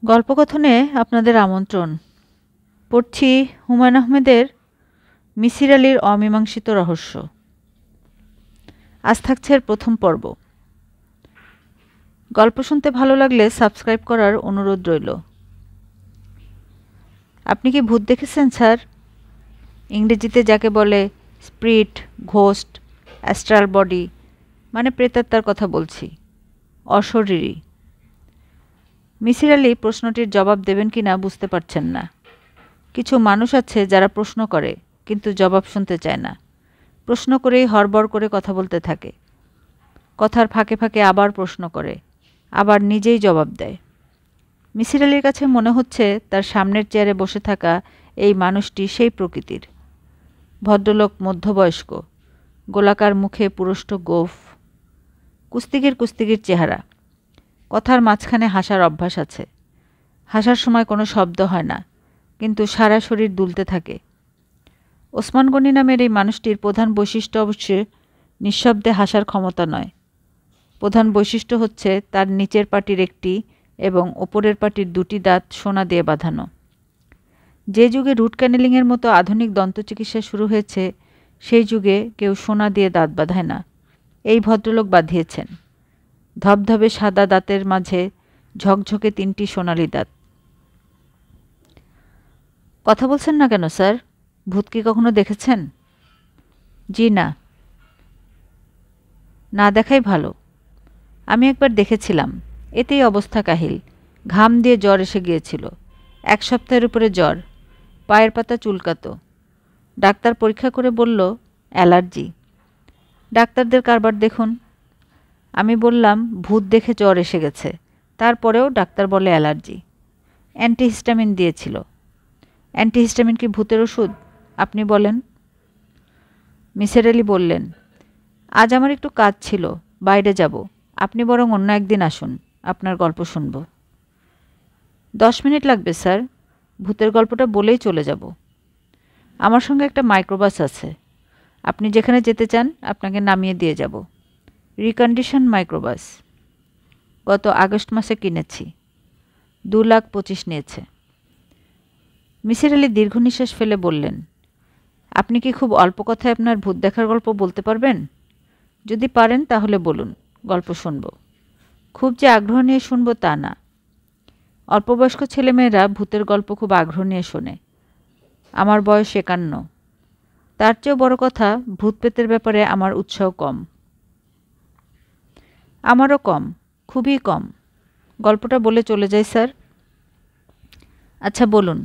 গল্পকথনে আপনাদের আমন্ত্রণ। পড়ছি হুমায়ূন আহমেদের মিসির আলির অমীমাংসিত রহস্য। আজ থাকছে এর প্রথম পর্ব। গল্প শুনতে ভালো লাগলে সাবস্ক্রাইব করার অনুরোধ রইল। আপনি কি ভূত দেখেছেন স্যার? ইংরেজিতে যাকে বলে স্পিরিট, ঘোস্ট, অ্যাস্ট্রাল বডি, মানে প্রেতাত্মার কথা বলছি, অশরীরী। মিসির আলি প্রশ্নটির জবাব দেবেন কিনা বুঝতে পারছেন না। কিছু মানুষ আছে যারা প্রশ্ন করে কিন্তু জবাব শুনতে চায় না, প্রশ্ন করেই হড়বড় করে কথা বলতে থাকে, কথার ফাঁকে ফাঁকে আবার প্রশ্ন করে, আবার নিজেই জবাব দেয়। মিসির আলির কাছে মনে হচ্ছে তার সামনের চেয়ারে বসে থাকা এই মানুষটি সেই প্রকৃতির। ভদ্রলোক মধ্যবয়স্ক, গোলাকার মুখে পুরুষ্ট গোঁফ, কুস্তিগির চেহারা। কথার মাঝখানে হাসার অভ্যাস আছে। হাসার সময় কোনো শব্দ হয় না, কিন্তু সারা শরীর দুলতে থাকে। ওসমান গনি নামের এই মানুষটির প্রধান বৈশিষ্ট্য অবশ্য নিঃশব্দে হাসার ক্ষমতা নয়। প্রধান বৈশিষ্ট্য হচ্ছে তার নিচের পাটির একটি এবং ওপরের পাটির দুটি দাঁত সোনা দিয়ে বাঁধানো। যে যুগে রুট ক্যানেলিংয়ের মতো আধুনিক দন্তচিকিৎসা শুরু হয়েছে, সেই যুগে কেউ সোনা দিয়ে দাঁত বাঁধায় না। এই ভদ্রলোক বাঁধিয়েছেন। ধবধবে সাদা দাঁতের মাঝে ঝকঝকে তিনটি সোনালি দাঁত। কথা বলছেন না কেন স্যার? ভূত কি কখনো দেখেছেন? জি না। না দেখাই ভালো। আমি একবার দেখেছিলাম, এতেই অবস্থা কাহিল। ঘাম দিয়ে জ্বর এসে গিয়েছিল, 1 সপ্তাহের উপরে জ্বর, পায়ের পাতা চুলকাতো। ডাক্তার পরীক্ষা করে বলল অ্যালার্জি। ডাক্তারদের কারবার দেখুন। আমি বললাম ভূত দেখে জ্বর এসে গেছে, তারপরেও ডাক্তার বলে অ্যালার্জি। অ্যান্টিহিস্টামিন দিয়েছিল। অ্যান্টিহিস্টামিন কি ভূতের ওষুধ? আপনি বলেন। মিসির আলি বললেন, আজ আমার একটু কাজ ছিল, বাইরে যাব। আপনি বরং অন্য একদিন আসুন, আপনার গল্প শুনব। 10 মিনিট লাগবে স্যার, ভূতের গল্পটা বলেই চলে যাব। আমার সঙ্গে একটা মাইক্রোবাস আছে, আপনি যেখানে যেতে চান আপনাকে নামিয়ে দিয়ে যাব। Recondition microbus. গত আগস্ট মাসে কিনেছি, 2,25,000 নিয়েছে। মিসির আলি দীর্ঘ নিঃশ্বাস ফেলে বললেন, আপনি কি খুব অল্প কথায় আপনার ভূত দেখার গল্প বলতে পারবেন? যদি পারেন তাহলে বলুন, গল্প শুনব। খুব যে আগ্রহ নিয়ে শুনব তা না। অল্পবয়স্ক ছেলেমেয়েরা ভূতের গল্প খুব আগ্রহ নিয়ে শোনে। আমার বয়স 51। তার চেয়েও বড় কথা, ভূত প্রেতের ব্যাপারে আমার উৎসাহ কম। আমারও কম, খুবই কম। গল্পটা বলে চলে যাই স্যার। আচ্ছা বলুন,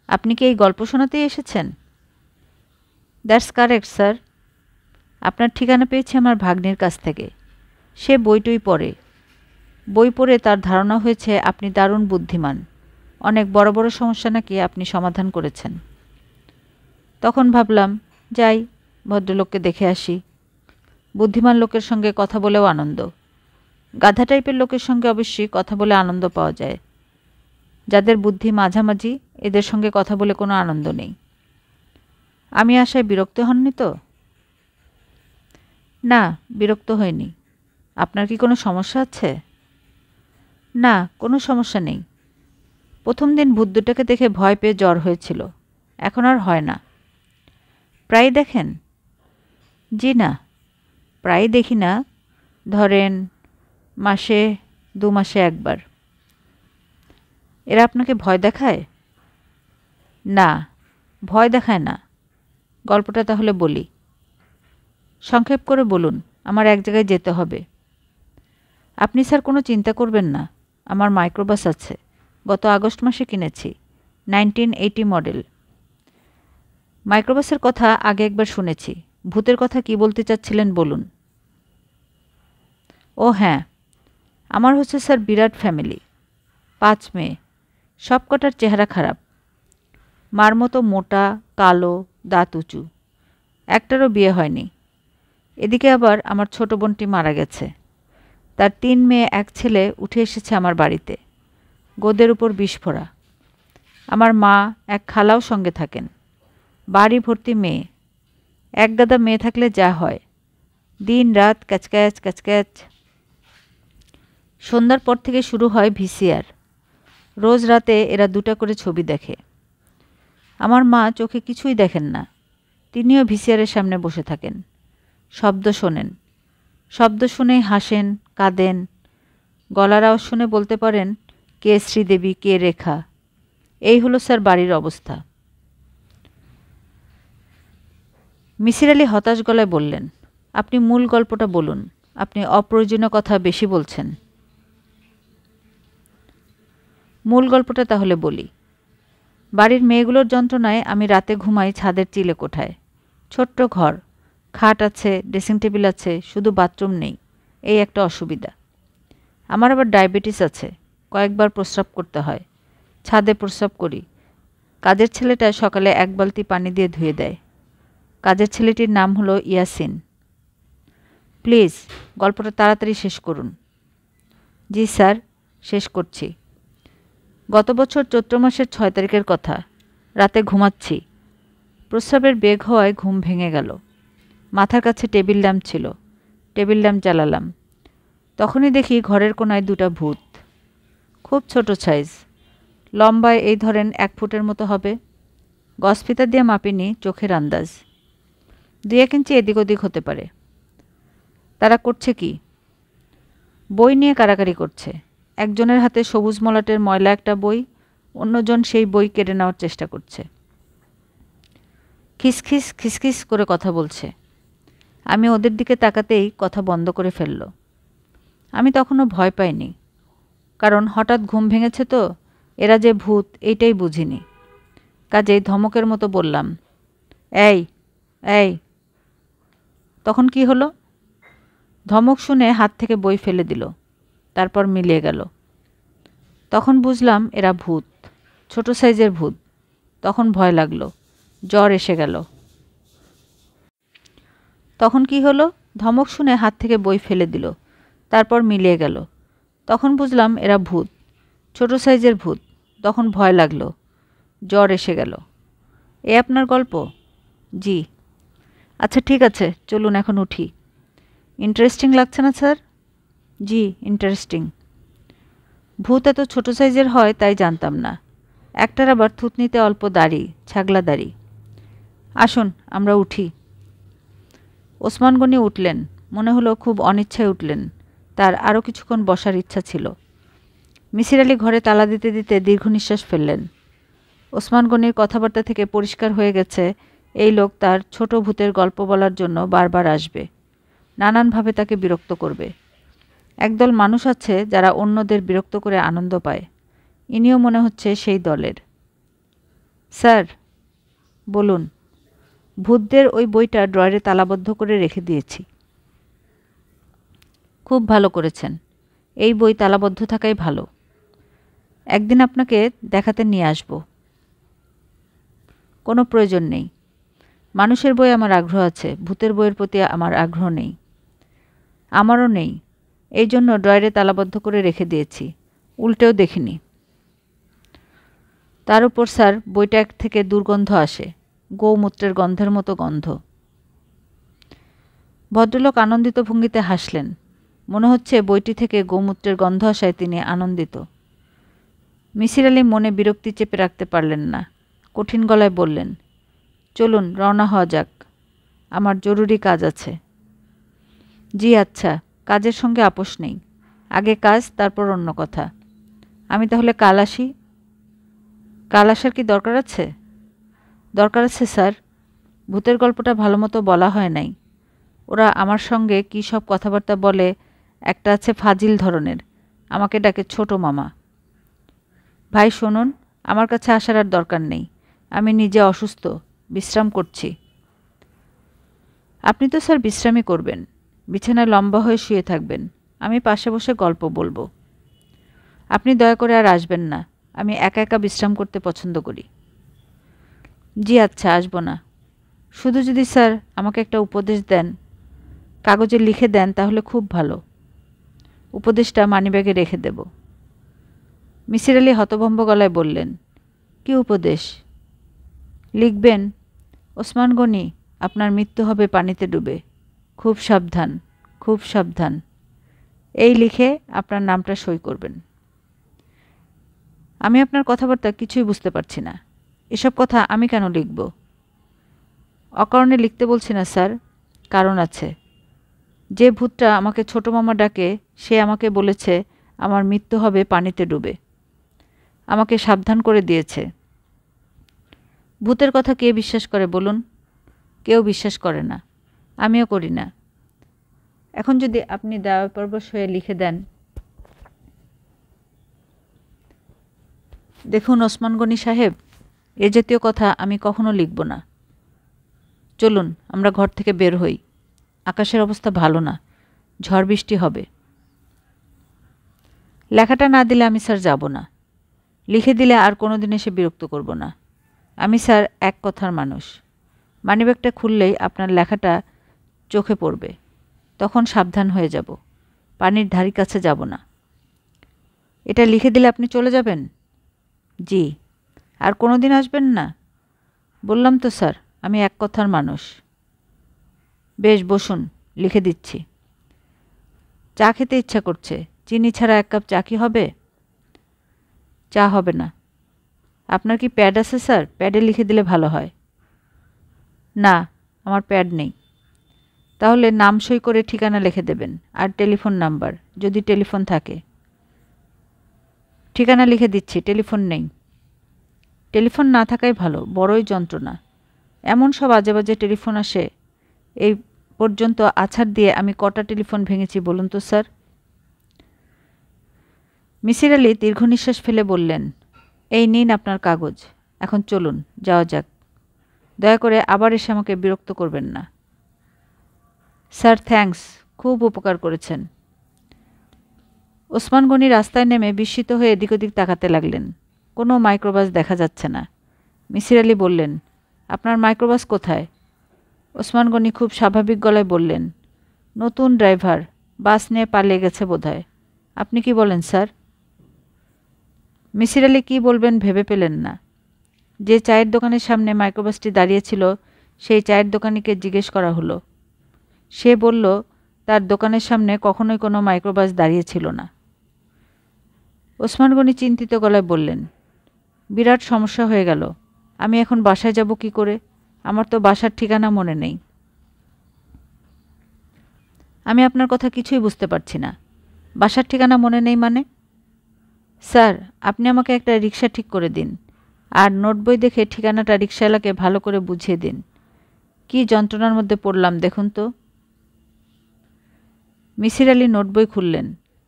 আপনি কি এই গল্প শোনাতেই এসেছেন? That's correct sir. আপনার ঠিকানা পেয়েছি আমার ভাগ্নির কাছ থেকে। সে বইটই পড়ে। বই পড়ে তার ধারণা হয়েছে আপনি দারুণ বুদ্ধিমান। অনেক বড় বড় সমস্যা নাকি আপনি সমাধান করেছেন। তখন ভাবলাম, যাই, ভদ্রলোককে দেখে আসি। বুদ্ধিমান লোকের সঙ্গে কথা বলেও আনন্দ। গাধা টাইপের লোকের সঙ্গে অবশ্যই কথা বলে আনন্দ পাওয়া যায়। যাদের বুদ্ধি মাঝামাঝি, এদের সঙ্গে কথা বলে কোনো আনন্দ নেই। আমি আশায় বিরক্ত হননি তো? না, বিরক্ত হয়নি। আপনার কি কোনো সমস্যা আছে? না, কোনো সমস্যা নেই। প্রথম দিন ভূত দুটাকে দেখে ভয় পেয়ে জ্বর হয়েছিল, এখন আর হয় না। প্রায় দেখেন? জি না, প্রায় দেখি না, ধরেন মাসে 2 মাসে একবার। এরা আপনাকে ভয় দেখায়? না, ভয় দেখায় না। গল্পটা তাহলে বলি। সংক্ষেপ করে বলুন, আমার এক জায়গায় যেতে হবে। আপনি স্যার কোনো চিন্তা করবেন না, আমার মাইক্রোবাস আছে, গত আগস্ট মাসে কিনেছি, 1980 মডেল। মাইক্রোবাসের কথা আগে একবার শুনেছি। ভূতের কথা কি বলতে চাচ্ছিলেন বলুন। ও হ্যাঁ, আমার হচ্ছে স্যার বিরাট ফ্যামিলি, 5 মেয়ে, সব কটার চেহারা খারাপ। মার মতো মোটা, কালো, দাঁত উঁচু, একটারও বিয়ে হয়নি। এদিকে আবার আমার ছোট বোনটি মারা গেছে। তার 3 মেয়ে 1 ছেলে উঠে এসেছে আমার বাড়িতে, গোদের উপর বিস্ফোরা। আমার মা, এক খালাও সঙ্গে থাকেন। বাড়ি ভর্তি মেয়ে। এক গাদা মেয়ে থাকলে যা হয়, দিন রাত ক্যাচক্যাচ ক্যাচক্যাচ। সন্ধ্যার পর থেকে শুরু হয় ভিসিআর। রোজ রাতে এরা 2টা করে ছবি দেখে। আমার মা চোখে কিছুই দেখেন না, তিনিও ভিসিআরের সামনে বসে থাকেন, শব্দ শোনেন, শব্দ শুনেই হাসেন, কাঁদেন, গলার আওয়াজ শুনে বলতে পারেন কে শ্রীদেবী, কে রেখা। এই হলো স্যার বাড়ির অবস্থা। মিসির আলি হতাশ গলায় বললেন, আপনি মূল গল্পটা বলুন, আপনি অপ্রয়োজনীয় কথা বেশি বলছেন। মূল গল্পটা তাহলে বলি। বাড়ির মেয়েগুলোর যন্ত্রণায় আমি রাতে ঘুমাই ছাদের চিলে কোঠায়। ছোট্ট ঘর, খাট আছে, ড্রেসিং টেবিল আছে, শুধু বাথরুম নেই, এই একটা অসুবিধা। আমার আবার ডায়াবেটিস আছে, কয়েকবার প্রস্রাব করতে হয়, ছাদে প্রস্রাব করি। কাজের ছেলেটা সকালে 1 বালতি পানি দিয়ে ধুয়ে দেয়। কাজের ছেলেটির নাম হলো ইয়াসিন। প্লিজ গল্পটা তাড়াতাড়ি শেষ করুন। জি স্যার, শেষ করছি। গত বছর চৈত্র মাসের 6 তারিখের কথা। রাতে ঘুমাচ্ছি, প্রস্রাবের বেগ হওয়ায় ঘুম ভেঙে গেল। মাথার কাছে টেবিল ল্যাম্প ছিল, টেবিল ল্যাম্প জ্বালালাম। তখনই দেখি ঘরের কোনায় 2টা ভূত, খুব ছোট সাইজ, লম্বায় এই ধরেন 1 ফুটের মতো হবে। গজফিতা দিয়ে মাপিনি, চোখের আন্দাজ 2-1 ইঞ্চি এদিক ওদিক হতে পারে। তারা করছে কি? বই নিয়ে কাড়াকাড়ি করছে। একজনের হাতে সবুজ মলাটের ময়লা একটা বই, অন্যজন সেই বই কেড়ে নেওয়ার চেষ্টা করছে। খিসখিস খিসখিস করে কথা বলছে। আমি ওদের দিকে তাকাতেই কথা বন্ধ করে ফেলল। আমি তখনও ভয় পাইনি, কারণ হঠাৎ ঘুম ভেঙেছে তো, এরা যে ভূত এইটাই বুঝিনি। কাজেই ধমকের মতো বললাম, এই এই। তখন কি হলো? ধমক শুনে হাত থেকে বই ফেলে দিল, তারপর মিলিয়ে গেল। তখন বুঝলাম এরা ভূত, ছোট সাইজের ভূত। তখন ভয় লাগলো, জ্বর এসে গেল। তখন কি হলো? ধমক শুনে হাত থেকে বই ফেলে দিল, তারপর মিলিয়ে গেল। তখন বুঝলাম এরা ভূত, ছোট সাইজের ভূত। তখন ভয় লাগলো, জ্বর এসে গেল। এ আপনার গল্প? জি। আচ্ছা ঠিক আছে, চলুন এখন উঠি। ইন্টারেস্টিং লাগছে না স্যার? জি, ইন্টারেস্টিং। ভূত এত ছোট সাইজের হয় তাই জানতাম না। একটার আবার থুতনিতে অল্প দাড়ি, ছাগলা দাড়ি। আসুন আমরা উঠি। ওসমান গনি উঠলেন, মনে হলো খুব অনিচ্ছায় উঠলেন। তার আরও কিছুক্ষণ বসার ইচ্ছা ছিল। মিসির আলি ঘরে তালা দিতে দিতে দীর্ঘ নিঃশ্বাস ফেললেন। ওসমান গনির কথাবার্তা থেকে পরিষ্কার হয়ে গেছে এই লোক তার ছোট ভূতের গল্প বলার জন্য বারবার আসবে, নানানভাবে তাকে বিরক্ত করবে। একদল মানুষ আছে যারা অন্যদের বিরক্ত করে আনন্দ পায়, ইনিও মনে হচ্ছে সেই দলের। স্যার বলুন। ভূতদের ওই বইটা ড্রয়ারে তালাবদ্ধ করে রেখে দিয়েছি। খুব ভালো করেছেন, এই বই তালাবদ্ধ থাকাই ভালো। একদিন আপনাকে দেখাতে নিয়ে আসব। কোনো প্রয়োজন নেই। মানুষের বই আমার আগ্রহ আছে, ভূতের বইয়ের প্রতি আমার আগ্রহ নেই। আমারও নেই, এই জন্য ড্রয়ারে তালাবদ্ধ করে রেখে দিয়েছি, উল্টেও দেখিনি। তার উপর স্যার বইটা থেকে দুর্গন্ধ আসে, গৌমূত্রের গন্ধের মতো গন্ধ। ভদ্রলোক আনন্দিত ভঙ্গিতে হাসলেন। মনে হচ্ছে বইটি থেকে গৌমূত্রের গন্ধ আসায় তিনি আনন্দিত। মিসির আলি মনে বিরক্তি চেপে রাখতে পারলেন না, কঠিন গলায় বললেন, চলুন রওনা হওয়া যাক, আমার জরুরি কাজ আছে। জি আচ্ছা, কাজের সঙ্গে আপোষ নেই, আগে কাজ তারপর অন্য কথা। আমি তাহলে কাল আসি? কাল আসার কি দরকার আছে? দরকার আছে স্যার। ভূতের গল্পটা ভালো মতো বলা হয় নাই। ওরা আমার সঙ্গে কী সব কথাবার্তা বলে, একটা আছে ফাজিল ধরনের, আমাকে ডাকে ছোট মামা। ভাই শুনুন, আমার কাছে আসার আর দরকার নেই, আমি নিজে অসুস্থ, বিশ্রাম করছি। আপনি তো স্যার বিশ্রামই করবেন, বিছানায় লম্বা হয়ে শুয়ে থাকবেন, আমি পাশে বসে গল্প বলবো। আপনি দয়া করে আর আসবেন না, আমি একা একা বিশ্রাম করতে পছন্দ করি। জি আচ্ছা, আসবো না। শুধু যদি স্যার আমাকে একটা উপদেশ দেন, কাগজে লিখে দেন তাহলে খুব ভালো। উপদেশটা মানিব্যাগে রেখে দেব। মিসির আলি হতভম্ব গলায় বললেন, কি উপদেশ? লিখবেন, ওসমান গনি, আপনার মৃত্যু হবে পানিতে ডুবে, খুব সাবধান, খুব সাবধান। এই লিখে আপনার নামটা সই করবেন। আমি আপনার কথাবার্তা কিছুই বুঝতে পারছি না। এসব কথা আমি কেন লিখব? অকারণে লিখতে বলছি না স্যার, কারণ আছে। যে ভূতটা আমাকে ছোট মামা ডাকে সে আমাকে বলেছে আমার মৃত্যু হবে পানিতে ডুবে। আমাকে সাবধান করে দিয়েছে। ভূতের কথা কে বিশ্বাস করে বলুন? কেউ বিশ্বাস করে না, আমিও করি না। এখন যদি আপনি দয়াপরবশ হয়ে লিখে দেন, দেখুন ওসমান গনি সাহেব, এ জাতীয় কথা আমি কখনো লিখব না। চলুন আমরা ঘর থেকে বের হই। আকাশের অবস্থা ভালো না, ঝড় বৃষ্টি হবে। লেখাটা না দিলে আমি স্যার যাব না। লিখে দিলে আর কোনো দিন এসে বিরক্ত করব না। আমি স্যার এক কথার মানুষ। মানিব্যাগটা খুললেই আপনার লেখাটা চোখে পড়বে, তখন সাবধান হয়ে যাব। পানির ধারি কাছে যাব না। এটা লিখে দিলে আপনি চলে যাবেন? জি। আর কোনো দিন আসবেন না? বললাম তো স্যার, আমি এক কথার মানুষ। বেশ, বসুন, লিখে দিচ্ছি। চা খেতে ইচ্ছা করছে। চিনি ছাড়া এক কাপ চা কি হবে? চা হবে না। আপনার কি প্যাড আছে স্যার? প্যাডে লিখে দিলে ভালো হয়। না, আমার প্যাড নেই। তাহলে নাম সই করে ঠিকানা লিখে দেবেন, আর টেলিফোন নাম্বার, যদি টেলিফোন থাকে। ঠিকানা লিখে দিচ্ছি, টেলিফোন নেই। টেলিফোন না থাকাই ভালো, বড়ই যন্ত্রণা। এমন সব আজে বাজে টেলিফোন আসে। এই পর্যন্ত আছাড় দিয়ে আমি কটা টেলিফোন ভেঙেছি বলুন তো স্যার? মিসির আলি দীর্ঘ নিঃশ্বাস ফেলে বললেন, এই নিন আপনার কাগজ। এখন চলুন, যাওয়া যাক। দয়া করে আবার এসে আমাকে বিরক্ত করবেন না। স্যার থ্যাঙ্কস, খুব উপকার করেছেন। ওসমান গনি রাস্তায় নেমে বিস্মিত হয়ে এদিক ওদিক তাকাতে লাগলেন। কোনো মাইক্রোবাস দেখা যাচ্ছে না। মিসির আলি বললেন, আপনার মাইক্রোবাস কোথায়? ওসমান গনি খুব স্বাভাবিক গলায় বললেন, নতুন ড্রাইভার, বাস নিয়ে পালিয়ে গেছে বোধহয়। আপনি কি বলেন স্যার? মিসির আলি কী বলবেন ভেবে পেলেন না। যে চায়ের দোকানের সামনে মাইক্রোবাসটি দাঁড়িয়েছিল সেই চায়ের দোকানিকে জিজ্ঞেস করা হলো। সে বলল তার দোকানের সামনে কখনোই কোনো মাইক্রোবাস দাঁড়িয়ে ছিল না। ওসমান গনি চিন্তিত গলায় বললেন, বিরাট সমস্যা হয়ে গেল। আমি এখন বাসায় যাব কি করে? আমার তো বাসার ঠিকানা মনে নেই। আমি আপনার কথা কিছুই বুঝতে পারছি না। বাসার ঠিকানা মনে নেই মানে? স্যার, আপনি আমাকে একটা রিক্সা ঠিক করে দিন, আর নোটবই দেখে ঠিকানাটা রিক্সাওয়ালাকে ভালো করে বুঝিয়ে দিন। কী যন্ত্রণার মধ্যে পড়লাম দেখুন তো। মিসির আলি নোটবই খুললেন।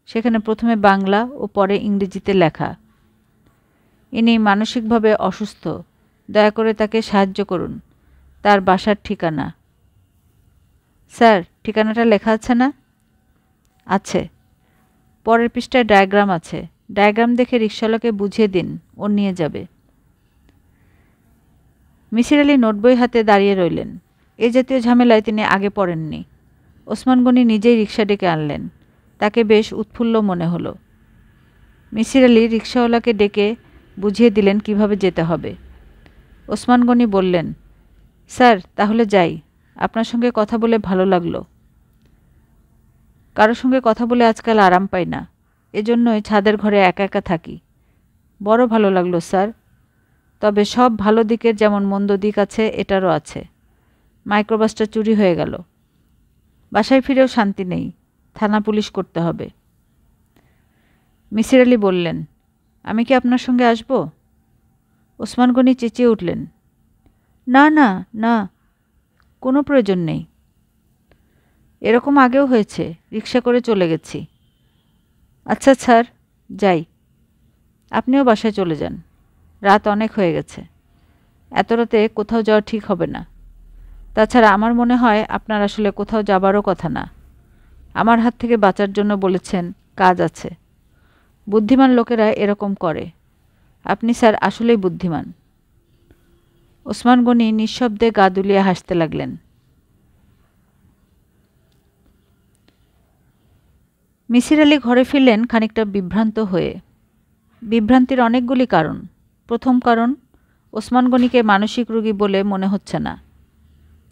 সেখানে প্রথমে বাংলা ও পরে ইংরেজিতে লেখা, ইনি মানসিকভাবে অসুস্থ, দয়া করে তাকে সাহায্য করুন। তার বাসার ঠিকানা। স্যার, ঠিকানাটা লেখা আছে না? আছে। পরের পৃষ্ঠায় ডায়াগ্রাম আছে। ডায়াগ্রাম দেখে রিকশাওয়ালাকে বুঝিয়ে দিন, ও নিয়ে যাবে। মিসির আলি নোটবই হাতে দাঁড়িয়ে রইলেন। এ জাতীয় ঝামেলায় তিনি আগে পড়েননি। ওসমান গনি নিজেই রিকশা ডেকে আনলেন। তাকে বেশ উৎফুল্ল মনে হলো। মিসির আলি রিকশাওয়ালাকে ডেকে বুঝিয়ে দিলেন কিভাবে যেতে হবে। ওসমান গনি বললেন, স্যার তাহলে যাই। আপনার সঙ্গে কথা বলে ভালো লাগলো। কারোর সঙ্গে কথা বলে আজকাল আরাম পাই না, এজন্যই ছাদের ঘরে একা একা থাকি। বড় ভালো লাগলো স্যার। তবে সব ভালো দিকের যেমন মন্দ দিক আছে, এটারও আছে। মাইক্রোবাসটা চুরি হয়ে গেল। বাসায় ফিরেও শান্তি নেই, থানা পুলিশ করতে হবে। মিসির আলি বললেন, আমি কি আপনার সঙ্গে আসব? ওসমান গনি চেঁচিয়ে উঠলেন, না না না, কোনো প্রয়োজন নেই। এরকম আগেও হয়েছে, রিকশা করে চলে গেছি। আচ্ছা স্যার, যাই। আপনিও বাসায় চলে যান, রাত অনেক হয়ে গেছে। এত রাতে কোথাও যাওয়া ঠিক হবে না। তাছাড়া আমার মনে হয় আপনার আসলে কোথাও যাবারও কথা না। আমার হাত থেকে বাঁচার জন্য বলেছেন, কাজ আছে। বুদ্ধিমান লোকেরা এরকম করে। আপনি স্যার আসলেই বুদ্ধিমান। ওসমান গনি নিঃশব্দে গা দুলিয়ে হাসতে লাগলেন। মিসির আলি ঘরে ফিরলেন খানিকটা বিভ্রান্ত হয়ে। বিভ্রান্তির অনেকগুলি কারণ। প্রথম কারণ, ওসমান গনিকে মানসিক রোগী বলে মনে হচ্ছে না।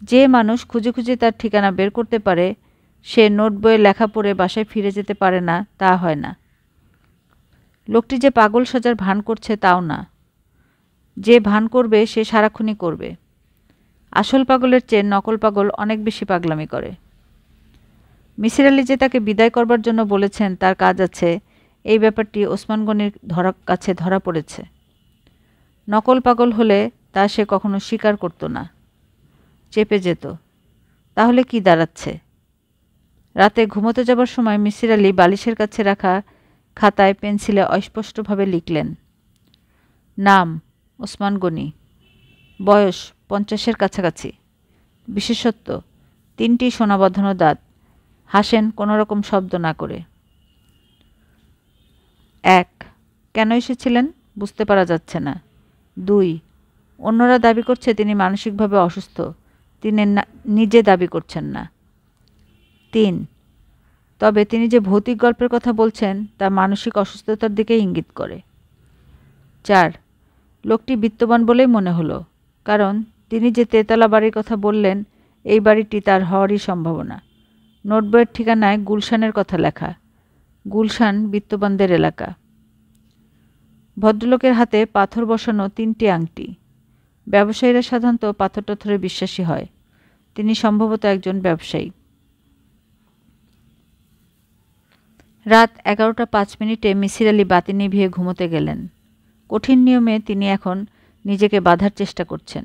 যে মানুষ খুঁজে খুঁজে তার ঠিকানা বের করতে পারে, সে নোট বইয়ে লেখা পড়ে বাসায় ফিরে যেতে পারে না, তা হয় না। লোকটি যে পাগল সাজার ভান করছে তাও না, যে ভান করবে সে সারাক্ষণই করবে। আসল পাগলের চেয়ে নকল পাগল অনেক বেশি পাগলামি করে। মিসির আলি যে তাকে বিদায় করবার জন্য বলেছেন তার কাজ আছে, এই ব্যাপারটি ওসমান গনির কাছে ধরা পড়েছে। নকল পাগল হলে তা সে কখনো স্বীকার করত না, চেপে যেত। তাহলে কি দাঁড়াচ্ছে? রাতে ঘুমোতে যাবার সময় মিসির আলি বালিশের কাছে রাখা খাতায় পেন্সিলে অস্পষ্টভাবে লিখলেন, নাম ওসমান গনি, বয়স 50-এর কাছাকাছি, বিশেষত্ব 3টি সোনা বাঁধানো দাঁত, হাসেন কোনো রকম শব্দ না করে। 1. কেন এসেছিলেন বুঝতে পারা যাচ্ছে না। 2. অন্যরা দাবি করছে তিনি মানসিকভাবে অসুস্থ, তিনি নিজে দাবি করছেন না। 3. তবে তিনি যে ভৌতিক গল্পের কথা বলছেন তা মানসিক অসুস্থতার দিকে ইঙ্গিত করে। 4. লোকটি বিত্তবান বলেই মনে হলো, কারণ তিনি যে তেতলা বাড়ির কথা বললেন এই বাড়িটি তার হওয়ারই সম্ভাবনা। নোটবইয়ের ঠিকানায় গুলশানের কথা লেখা। গুলশান বিত্তবানদের এলাকা। ভদ্রলোকের হাতে পাথর বসানো 3টি আংটি। ব্যবসায়ীরা সাধারণত পাথর টাথরে বিশ্বাসী হয়। তিনি সম্ভবত একজন ব্যবসায়ী। রাত 11:05 মিসির আলি বাতি নিভিয়ে ঘুমোতে গেলেন। কঠিন নিয়মে তিনি এখন নিজেকে বাঁধার চেষ্টা করছেন।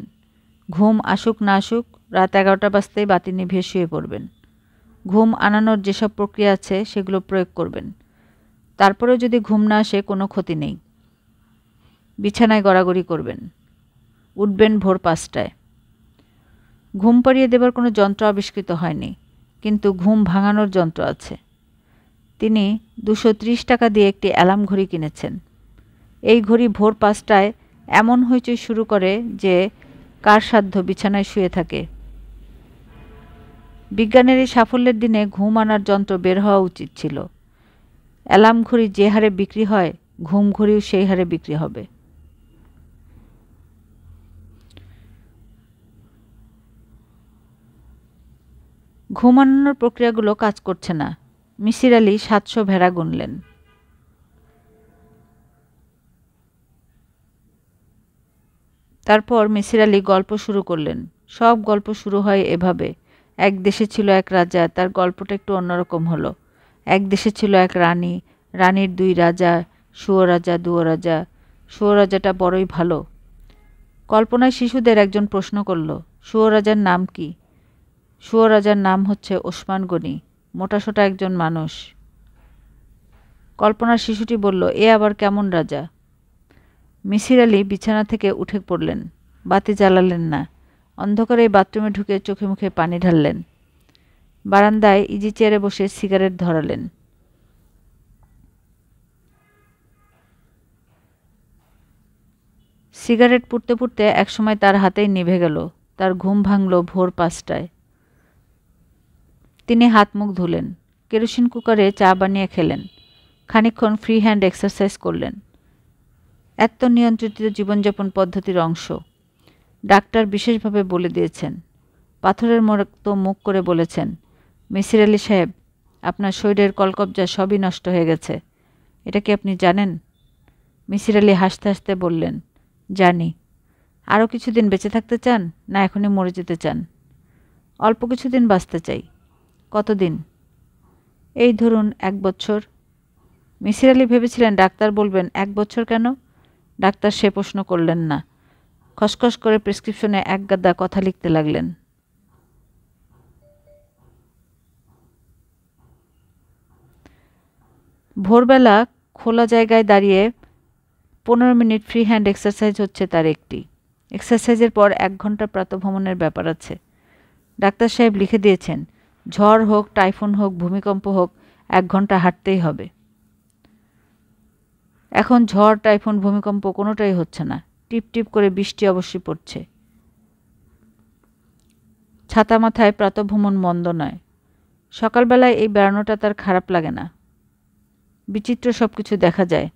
ঘুম আসুক না আসুক রাত 11টা বাজতেই বাতি নিভিয়ে শুয়ে পড়বেন। ঘুম আনানোর যেসব প্রক্রিয়া আছে সেগুলো প্রয়োগ করবেন। তারপরেও যদি ঘুম না আসে কোনো ক্ষতি নেই। বিছানায় গড়াগড়ি করবেন। উঠবেন ভোর 5টায়। ঘুম পাড়িয়ে দেবার কোনো যন্ত্র আবিষ্কৃত হয়নি, কিন্তু ঘুম ভাঙানোর যন্ত্র আছে। তিনি 230 টাকা দিয়ে একটি অ্যালার্ম ঘড়ি কিনেছেন। এই ঘড়ি ভোর 5টায় এমন হইচই শুরু করে যে কার সাধ্য বিছানায় শুয়ে থাকে। বিজ্ঞানের এই সাফল্যের দিনে ঘুম আনার যন্ত্র বের হওয়া উচিত ছিল। অ্যালার্ম ঘড়ি যে হারে বিক্রি হয় ঘুম ঘড়িও সেই হারে বিক্রি হবে। ঘুম আনানোর প্রক্রিয়াগুলো কাজ করছে না। মিসির আলি 700 ভেড়া গুনলেন। তারপর মিসির আলি গল্প শুরু করলেন। সব গল্প শুরু হয় এভাবে, এক দেশে ছিল এক রাজা, তার গল্পটা একটু অন্যরকম হলো। এক দেশে ছিল এক রানী, রানীর 2 রাজা, শুঁয়ো রাজা, দুয়ো রাজা। শুঁয়ো রাজাটা বড়ই ভালো। কল্পনায় শিশুদের একজন প্রশ্ন করল, শুঁয়ো রাজার নাম কি? শুঁয়ো রাজার নাম হচ্ছে ওসমান গনি, মোটাসোটা একজন মানুষ। কল্পনার শিশুটি বলল, এ আবার কেমন রাজা? মিসির আলি বিছানা থেকে উঠে পড়লেন। বাতি জ্বালালেন না। অন্ধকারে বাথরুমে ঢুকে চোখে মুখে পানি ঢাললেন। বারান্দায় ইজি চেয়ারে বসে সিগারেট ধরালেন। সিগারেট পুড়তে পুড়তে একসময় তার হাতেই নিভে গেল। তার ঘুম ভাঙল ভোর 5টায়। তিনি হাত মুখ ধুলেন। কেরোসিন কুকারে চা বানিয়ে খেলেন। খানিকক্ষণ ফ্রি হ্যান্ড এক্সারসাইজ করলেন। আত্মনিয়ন্ত্রিত জীবনযাপন পদ্ধতির অংশ। ডাক্তার বিশেষভাবে বলে দিয়েছেন। পাথরের মতো মুখ করে বলেছেন, মিসির আলি সাহেব, আপনার শরীরের কলকবজা সবই নষ্ট হয়ে গেছে। এটা কি আপনি জানেন? মিসির আলি হাসতে হাসতে বললেন, জানি। আরও কিছুদিন বেঁচে থাকতে চান, না এখনই মরে যেতে চান? অল্প কিছুদিন বাঁচতে চাই। কতদিন? এই ধরুন 1 বছর। মিসির আলি ভেবেছিলেন ডাক্তার বলবেন 1 বছর কেন? ডাক্তার সে প্রশ্ন করলেন না। খসখস করে প্রেসক্রিপশনে এক গাদা কথা লিখতে লাগলেন। ভোরবেলা খোলা জায়গায় দাঁড়িয়ে 15 মিনিট ফ্রি হ্যান্ড এক্সারসাইজ হচ্ছে তার একটি। এক্সারসাইজের পর 1 ঘন্টা প্রাতঃভ্রমণের ব্যাপার আছে। ডাক্তার সাহেব লিখে দিয়েছেন, ঝড় হোক, টাইফুন হোক, ভূমিকম্প হোক, 1 ঘন্টা হাঁটতেই হবে। এখন ঝড়, টাইফুন, ভূমিকম্প কোনোটাই হচ্ছে না। টিপ টিপ করে বৃষ্টি অবশ্যই পড়ছে। ছাতা মাথায় প্রাতঃভ্রমণ মন্দ নয়। সকালবেলায় এই বেড়ানোটা তার খারাপ লাগে না। বিচিত্র সব কিছু দেখা যায়।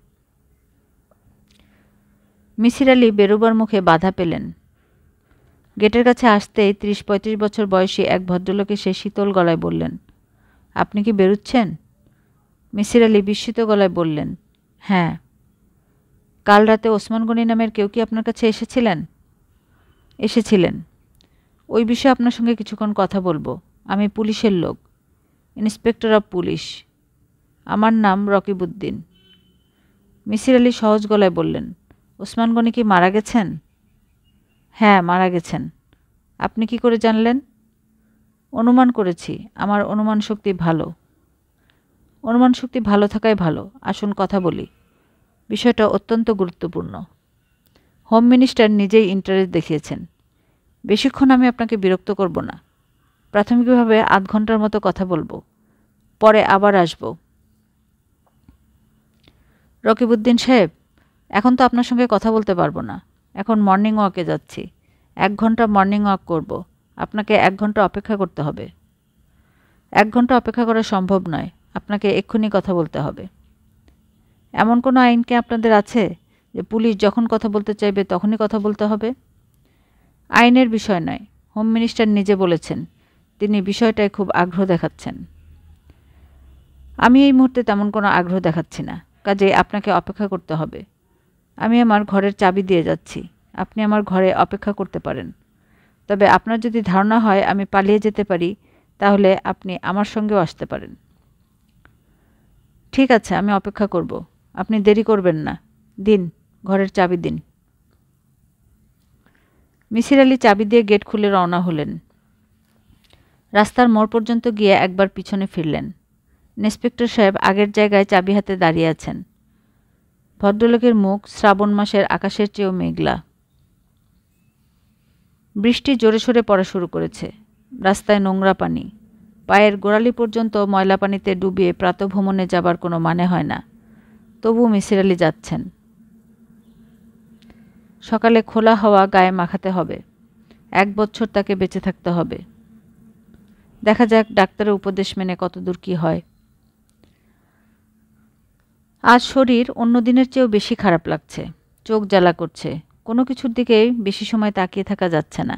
মিসির আলি বেরোবার মুখে বাধা পেলেন। গেটের কাছে আসতেই 30-35 বছর বয়সী এক ভদ্রলোক এসে শীতল গলায় বললেন, আপনি কি বেরুচ্ছেন? মিসির আলি বিস্মিত গলায় বললেন, হ্যাঁ। কাল রাতে ওসমান গনি নামের কেউ কি আপনার কাছে এসেছিলেন? এসেছিলেন। ওই বিষয়ে আপনার সঙ্গে কিছুক্ষণ কথা বলবো। আমি পুলিশের লোক, ইন্সপেক্টর অফ পুলিশ। আমার নাম রকিবউদ্দিন। মিসির আলি সহজ গলায় বললেন, ওসমান গনি কি মারা গেছেন? হ্যাঁ, মারা গেছেন। আপনি কি করে জানলেন? অনুমান করেছি। আমার অনুমান শক্তি ভালো। অনুমান শক্তি ভালো থাকাই ভালো। আসুন কথা বলি। বিষয়টা অত্যন্ত গুরুত্বপূর্ণ। হোম মিনিস্টার নিজেই ইন্টারেস্ট দেখিয়েছেন। বেশিক্ষণ আমি আপনাকে বিরক্ত করব না। প্রাথমিকভাবে ৮ ঘন্টার মতো কথা বলবো, পরে আবার আসব। রকিবউদ্দিন সাহেব, এখন তো আপনার সঙ্গে কথা বলতে পারবো না। এখন মর্নিং ওয়াকে যাচ্ছি। ১ ঘন্টা মর্নিং ওয়াক করব। আপনাকে ১ ঘন্টা অপেক্ষা করতে হবে। ১ ঘন্টা অপেক্ষা করা সম্ভব নয়। আপনাকে এক্ষুনি কথা বলতে হবে। এমন কোনো আইন কি আপনাদের আছে যে পুলিশ যখন কথা বলতে চাইবে তখনই কথা বলতে হবে? আইনের বিষয় নয়। হোম মিনিস্টার নিজে বলেছেন তিনি বিষয়টায় খুব আগ্রহ দেখাচ্ছেন। আমি এই মুহূর্তে তেমন কোনো আগ্রহ দেখাচ্ছি না, কাজেই আপনাকে অপেক্ষা করতে হবে। আমি আমার ঘরের চাবি দিয়ে যাচ্ছি। আপনি আমার ঘরে অপেক্ষা করতে পারেন। তবে আপনার যদি ধারণা হয় আমি পালিয়ে যেতে পারি, তাহলে আপনি আমার সঙ্গেও আসতে পারেন। ঠিক আছে, আমি অপেক্ষা করব। আপনি দেরি করবেন না। দিন, ঘরের চাবি দিন। মিসির আলি চাবি দিয়ে গেট খুলে রওনা হলেন। রাস্তার মোড় পর্যন্ত গিয়ে একবার পিছনে ফিরলেন। ইন্সপেক্টর সাহেব আগের জায়গায় চাবি হাতে দাঁড়িয়ে আছেন। ভদ্রলোকের মুখ শ্রাবণ মাসের আকাশের চেয়েও মেঘলা। বৃষ্টি জোরে সোরে পড়া শুরু করেছে। রাস্তায় নোংরা পানি। পায়ের গোড়ালি পর্যন্ত ময়লা পানিতে ডুবিয়ে প্রাতঃভ্রমণে যাবার কোনো মানে হয় না। তবু মিসির আলি যাচ্ছেন। সকালে খোলা হাওয়া গায়ে মাখাতে হবে। ১ বছর তাকে বেঁচে থাকতে হবে। দেখা যাক ডাক্তারের উপদেশ মেনে কতদূর কি হয়। আজ শরীর অন্য দিনের চেয়েও বেশি খারাপ লাগছে। চোখ জ্বালা করছে। কোনো কিছুর দিকে বেশি সময় তাকিয়ে থাকা যাচ্ছে না।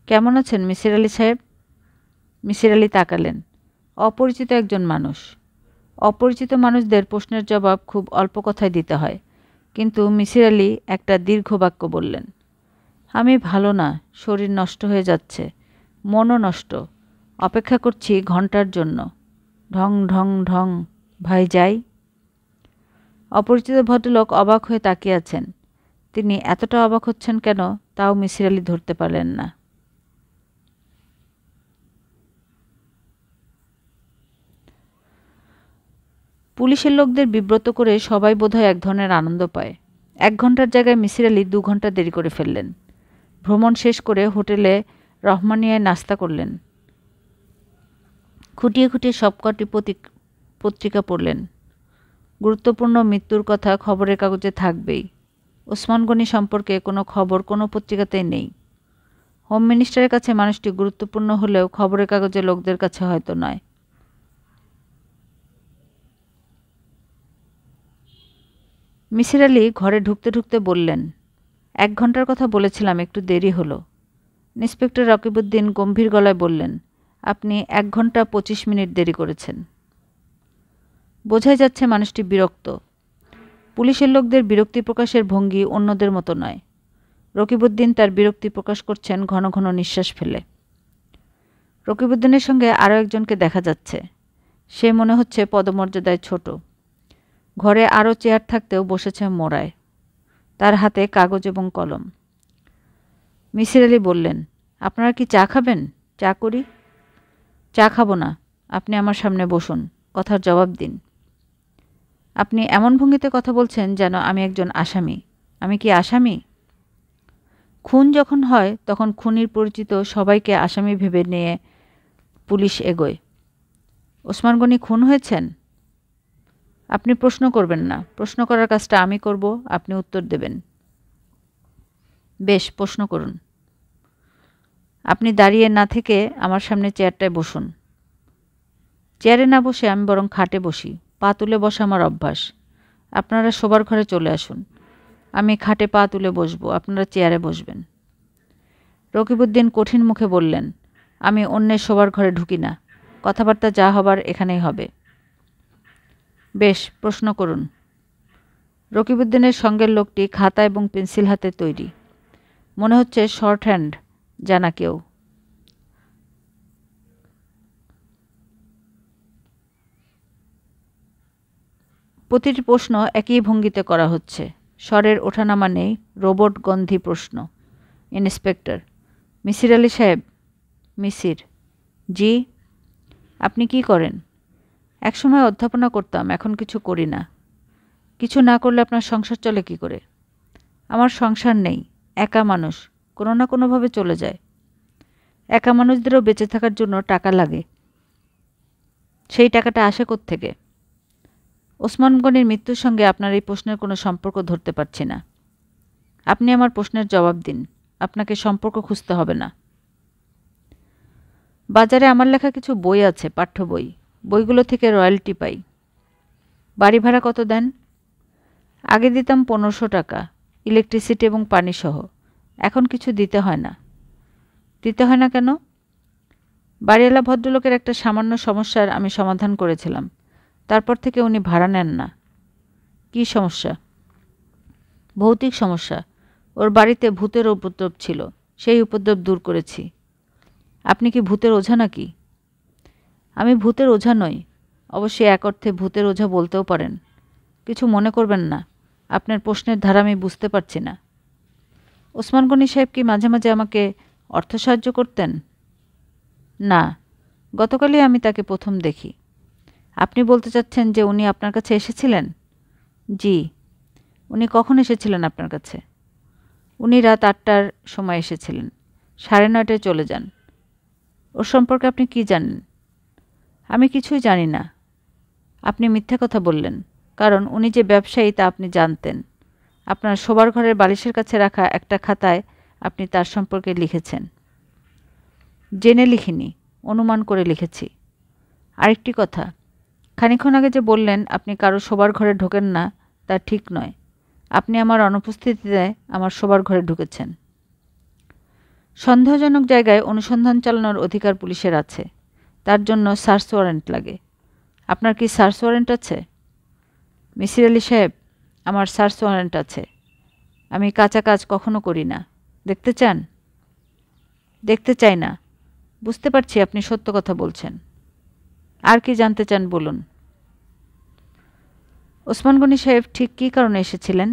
কেমন আছেন মিসির আলি সাহেব? মিসির আলি তাকালেন। অপরিচিত একজন মানুষ। অপরিচিত মানুষদের প্রশ্নের জবাব খুব অল্প কথায় দিতে হয়, কিন্তু মিসির আলি একটা দীর্ঘ বাক্য বললেন। আমি ভালো না, শরীর নষ্ট হয়ে যাচ্ছে, মনও নষ্ট। অপেক্ষা করছি ঘন্টার জন্য। ঢং ঢং ঢং। ভাই যাই। অপরিচিত ভদ্রলোক অবাক হয়ে তাকিয়ে আছেন। তিনি এতটা অবাক হচ্ছেন কেন, তাও মিসির আলি ধরতে পারলেন না। পুলিশের লোকদের বিব্রত করে সবাই বোধহয় এক ধরনের আনন্দ পায়। ১ ঘন্টার জায়গায় মিসির আলি ২ ঘন্টা দেরি করে ফেললেন। ভ্রমণ শেষ করে হোটেলে রহমানিয়ায় নাস্তা করলেন। খুঁটিয়ে খুঁটিয়ে সবকটি পত্রিকা পড়লেন। গুরুত্বপূর্ণ মৃত্যুর কথা খবরের কাগজে থাকবেই। ওসমান গনি সম্পর্কে কোনো খবর কোনো পত্রিকাতেই নেই। হোম মিনিস্টারের কাছে মানুষটি গুরুত্বপূর্ণ হলেও খবরের কাগজে লোকদের কাছে হয়তো নয়। মিসির আলি ঘরে ঢুকতে ঢুকতে বললেন, ১ ঘন্টার কথা বলেছিলাম, একটু দেরি হলো। ইন্সপেক্টর রকিবউদ্দিন গম্ভীর গলায় বললেন, আপনি ১ ঘন্টা ২৫ মিনিট দেরি করেছেন। বোঝাই যাচ্ছে মানুষটি বিরক্ত। পুলিশের লোকদের বিরক্তি প্রকাশের ভঙ্গি অন্যদের মতো নয়। রকিবউদ্দিন তার বিরক্তি প্রকাশ করছেন ঘন ঘন নিঃশ্বাস ফেলে। রকিবউদ্দিনের সঙ্গে আরও একজনকে দেখা যাচ্ছে। সে মনে হচ্ছে পদমর্যাদায় ছোট। ঘরে আরও চেয়ার থাকতেও বসেছে মোড়ায়। তার হাতে কাগজ এবং কলম। মিসির আলি বললেন, আপনারা কি চা খাবেন? চা করি? চা খাবো না। আপনি আমার সামনে বসুন, কথার জবাব দিন। আপনি এমন ভঙ্গিতে কথা বলছেন যেন আমি একজন আসামি। আমি কি আসামি? খুন যখন হয় তখন খুনির পরিচিত সবাইকে আসামি ভেবে নিয়ে পুলিশ এগোয়। ওসমান গনি খুন হয়েছেন? আপনি প্রশ্ন করবেন না। প্রশ্ন করার কাজটা আমি করব, আপনি উত্তর দেবেন। বেশ, প্রশ্ন করুন। আপনি দাঁড়িয়ে না থেকে আমার সামনে চেয়ারটায় বসুন। চেয়ারে না বসে আমি বরং খাটে বসি। পা তুলে বসা আমার অভ্যাস। আপনারা শোবার ঘরে চলে আসুন। আমি খাটে পা তুলে বসবো, আপনারা চেয়ারে বসবেন। রকিবউদ্দিন কঠিন মুখে বললেন, আমি অন্যের শোবার ঘরে ঢুকি না। কথাবার্তা যা হবার এখানেই হবে। বেশ, প্রশ্ন করুন। রকিবউদ্দিনের সঙ্গের লোকটি খাতা এবং পেন্সিল হাতে তৈরি। মনে হচ্ছে শর্ট হ্যান্ড জানা কেউ। প্রতিটি প্রশ্ন একই ভঙ্গিতে করা হচ্ছে। স্বরের ওঠানামা নেই, রোবট গন্ধি প্রশ্ন। ইন্সপেক্টর: মিসির আলি সাহেব। মিসির: জি। আপনি কি করেন? একসময় অধ্যাপনা করতাম, এখন কিছু করি না। কিছু না করলে আপনার সংসার চলে কি করে? আমার সংসার নেই, একা মানুষ, কোনো না কোনোভাবে চলে যায়। একা মানুষদেরও বেঁচে থাকার জন্য টাকা লাগে। সেই টাকাটা আসে কোত্থেকে? ওসমান গনির মৃত্যুর সঙ্গে আপনার এই প্রশ্নের কোনো সম্পর্ক ধরতে পারছি না। আপনি আমার প্রশ্নের জবাব দিন। আপনাকে সম্পর্ক খুঁজতে হবে না। বাজারে আমার লেখা কিছু বই আছে, পাঠ্য বই। বইগুলো থেকে রয়্যালটি পাই। বাড়ি ভাড়া কত দেন? আগে দিতাম 1500 টাকা, ইলেকট্রিসিটি এবং পানি সহ। এখন কিছু দিতে হয় না। দিতে হয় না কেন? বাড়িওয়ালা ভদ্রলোকের একটা সামান্য সমস্যার আমি সমাধান করেছিলাম। তারপর থেকে উনি ভাড়া নেন না। কী সমস্যা? ভৌতিক সমস্যা। ওর বাড়িতে ভূতের উপদ্রব ছিল, সেই উপদ্রব দূর করেছি। আপনি কি ভূতের ওঝা নাকি? আমি ভূতের ওঝা নই। অবশ্যই এক অর্থে ভূতের ওঝা বলতেও পারেন। কিছু মনে করবেন না, আপনার প্রশ্নের ধারা আমি বুঝতে পারছি না। ওসমান গনি সাহেব কি মাঝে মাঝে আমাকে অর্থ সাহায্য করতেন? না, গতকালই আমি তাকে প্রথম দেখি। আপনি বলতে চাচ্ছেন যে উনি আপনার কাছে এসেছিলেন? জি। উনি কখন এসেছিলেন আপনার কাছে? উনি রাত 8টার সময় এসেছিলেন, 9:30টায় চলে যান। ওর সম্পর্কে আপনি কি জানেন? আমি কিছুই জানি না। আপনি মিথ্যা কথা বললেন, কারণ উনি যে ব্যবসায়ী তা আপনি জানতেন। আপনার শোবার ঘরের বালিশের কাছে রাখা একটা খাতায় আপনি তার সম্পর্কে লিখেছেন। জেনে লিখিনি, অনুমান করে লিখেছি। আরেকটি কথা, খানিকক্ষণ আগে যে বললেন আপনি কারো শোবার ঘরে ঢোকেন না, তা ঠিক নয়। আপনি আমার অনুপস্থিতিতে আমার শোবার ঘরে ঢুকেছেন। সন্দেহজনক জায়গায় অনুসন্ধান চালানোর অধিকার পুলিশের আছে। তার জন্য সার্চ ওয়ারেন্ট লাগে। আপনার কি সার্চ ওয়ারেন্ট আছে? মিসির আলি সাহেব, আমার সার্চ ওয়ারেন্ট আছে। আমি কাঁচা কাজ কখনো করি না। দেখতে চান? দেখতে চাই না। বুঝতে পারছি আপনি সত্য কথা বলছেন। আর কি জানতে চান বলুন। ওসমান গনি সাহেব ঠিক কী কারণে এসেছিলেন?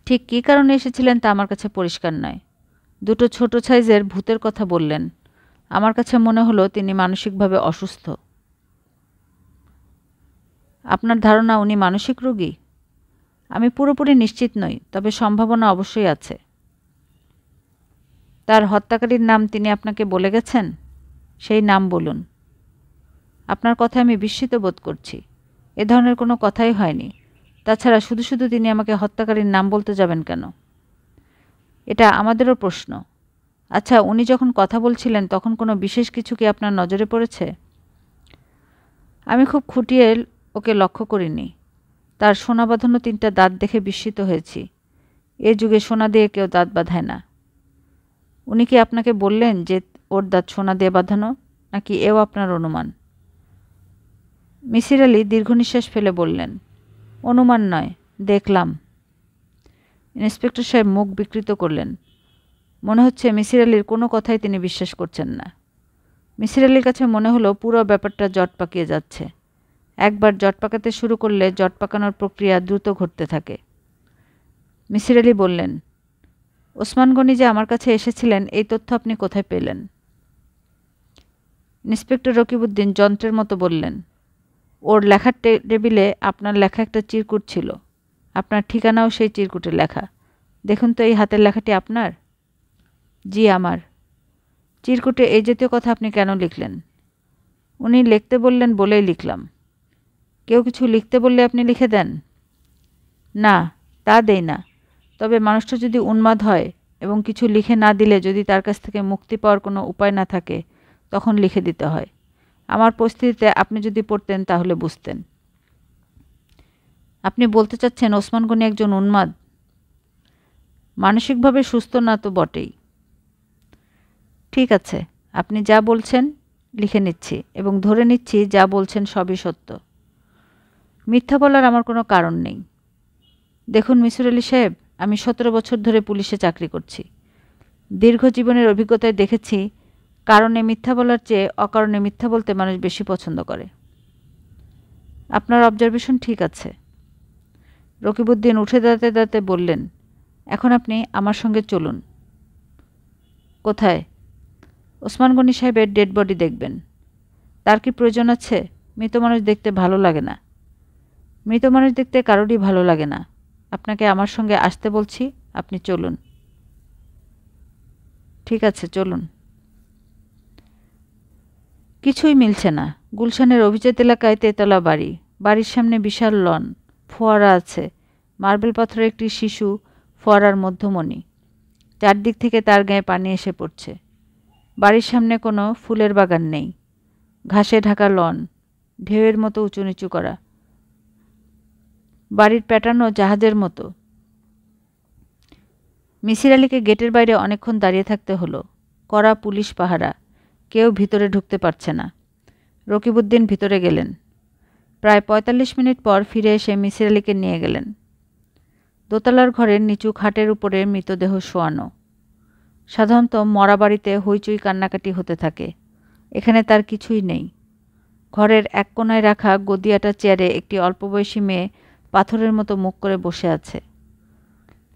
ঠিক কী কারণে এসেছিলেন তা আমার কাছে পরিষ্কার নয়। দুটো ছোট সাইজের ভূতের কথা বললেন। আমার কাছে মনে হলো তিনি মানসিকভাবে অসুস্থ। আপনার ধারণা উনি মানসিক রোগী? আমি পুরোপুরি নিশ্চিত নই, তবে সম্ভাবনা অবশ্যই আছে। তার হত্যাকারীর নাম তিনি আপনাকে বলে গেছেন? সেই নাম বলুন। আপনার কথায় আমি বিস্মিত বোধ করছি। এ ধরনের কোনো কথাই হয়নি। তাছাড়া শুধু শুধু তিনি আমাকে হত্যাকারীর নাম বলতে যাবেন কেন? এটা আমাদেরও প্রশ্ন। আচ্ছা, উনি যখন কথা বলছিলেন তখন কোনো বিশেষ কিছু কি আপনার নজরে পড়েছে? আমি খুব খুঁটিয়ে ওকে লক্ষ্য করিনি। তার সোনা বাঁধানো 3টা দাঁত দেখে বিস্মিত হয়েছি। এ যুগে সোনা দিয়ে কেউ দাঁত বাঁধায় না। উনি কি আপনাকে বললেন যে ওর দাঁত সোনা দিয়ে বাঁধানো, নাকি এও আপনার অনুমান? মিসির আলি দীর্ঘ নিঃশ্বাস ফেলে বললেন, অনুমান নয়, দেখলাম। ইন্সপেক্টর সাহেব মুখ বিকৃত করলেন। মনে হচ্ছে মিসির আলির কোনো কথাই তিনি বিশ্বাস করছেন না। মিসির আলির কাছে মনে হলো পুরো ব্যাপারটা জট পাকিয়ে যাচ্ছে। একবার জট পাকাতে শুরু করলে জট পাকানোর প্রক্রিয়া দ্রুত ঘটতে থাকে। মিসির আলি বললেন, ওসমান গনি যে আমার কাছে এসেছিলেন এই তথ্য আপনি কোথায় পেলেন? ইন্সপেক্টর রকিবউদ্দিন যন্ত্রের মতো বললেন, ওর লেখার টেবিলে আপনার লেখা একটা চিরকুট ছিল। আপনার ঠিকানাও সেই চিরকুটে লেখা। দেখুন তো, এই হাতের লেখাটি আপনার? জি, আমার। চিরকুটে এই জাতীয় কথা আপনি কেন লিখলেন? উনি লিখতে বললেন বলেই লিখলাম। কেউ কিছু লিখতে বললে আপনি লিখে দেন? না, তা দেই না। তবে মানুষটা যদি উন্মাদ হয় এবং কিছু লিখে না দিলে যদি তার কাছ থেকে মুক্তি পাওয়ার কোনো উপায় না থাকে, তখন লিখে দিতে হয়। আমার পরিস্থিতিতে আপনি যদি পড়তেন তাহলে বুঝতেন। আপনি বলতে চাচ্ছেন ওসমান গনি একজন উন্মাদ? মানসিকভাবে সুস্থ না তো বটেই। ঠিক আছে, আপনি যা বলছেন লিখে নিচ্ছি এবং ধরে নিচ্ছি যা বলছেন সবই সত্য। মিথ্যা বলার আমার কোনো কারণ নেই। দেখুন মিসির আলি সাহেব, আমি 17 বছর ধরে পুলিশে চাকরি করছি। দীর্ঘ জীবনের অভিজ্ঞতায় দেখেছি কারণে মিথ্যা বলার চেয়ে অকারণে মিথ্যা বলতে মানুষ বেশি পছন্দ করে। আপনার অবজারভেশন ঠিক আছে। রকিবউদ্দিন উঠে দাঁড়াতে দাঁড়াতে বললেন, এখন আপনি আমার সঙ্গে চলুন। কোথায়? ওসমান গনি সাহেবের ডেড বডি দেখবেন। তার কি প্রয়োজন আছে? মৃত মানুষ দেখতে ভালো লাগে না। মৃত মানুষ দেখতে কারোরই ভালো লাগে না। আপনাকে আমার সঙ্গে আসতে বলছি, আপনি চলুন। ঠিক আছে, চলুন। কিছুই মিলছে না। গুলশানের অভিজাত এলাকায় তেতলা বাড়ি, বাড়ির সামনে বিশাল লন, ফোয়ারা আছে, মার্বেল পাথরের একটি শিশু ফোয়ারার মধ্যমণি। চারদিক থেকে তার গায়ে পানি এসে পড়ছে। বাড়ির সামনে কোনো ফুলের বাগান নেই। ঘাসে ঢাকা লন, ঢেউয়ের মতো উঁচু নিচু করা। বাড়ির প্যাটার্নও জাহাজের মতো। মিসির আলিকে গেটের বাইরে অনেকক্ষণ দাঁড়িয়ে থাকতে হলো। কড়া পুলিশ পাহারা, কেউ ভিতরে ঢুকতে পারছে না। রকিবউদ্দিন ভিতরে গেলেন। প্রায় ৪৫ মিনিট পর ফিরে এসে মিসির আলিকে নিয়ে গেলেন। দোতলার ঘরের নিচু খাটের উপরে মৃতদেহ শোয়ানো। সাধারণত মরা বাড়িতে হইচই কান্নাকাটি হতে থাকে। এখানে তার কিছুই নেই। ঘরের এক কোণায় রাখা গদিয়াটা চেয়ারে একটি অল্পবয়সী মেয়ে পাথরের মতো মুখ করে বসে আছে।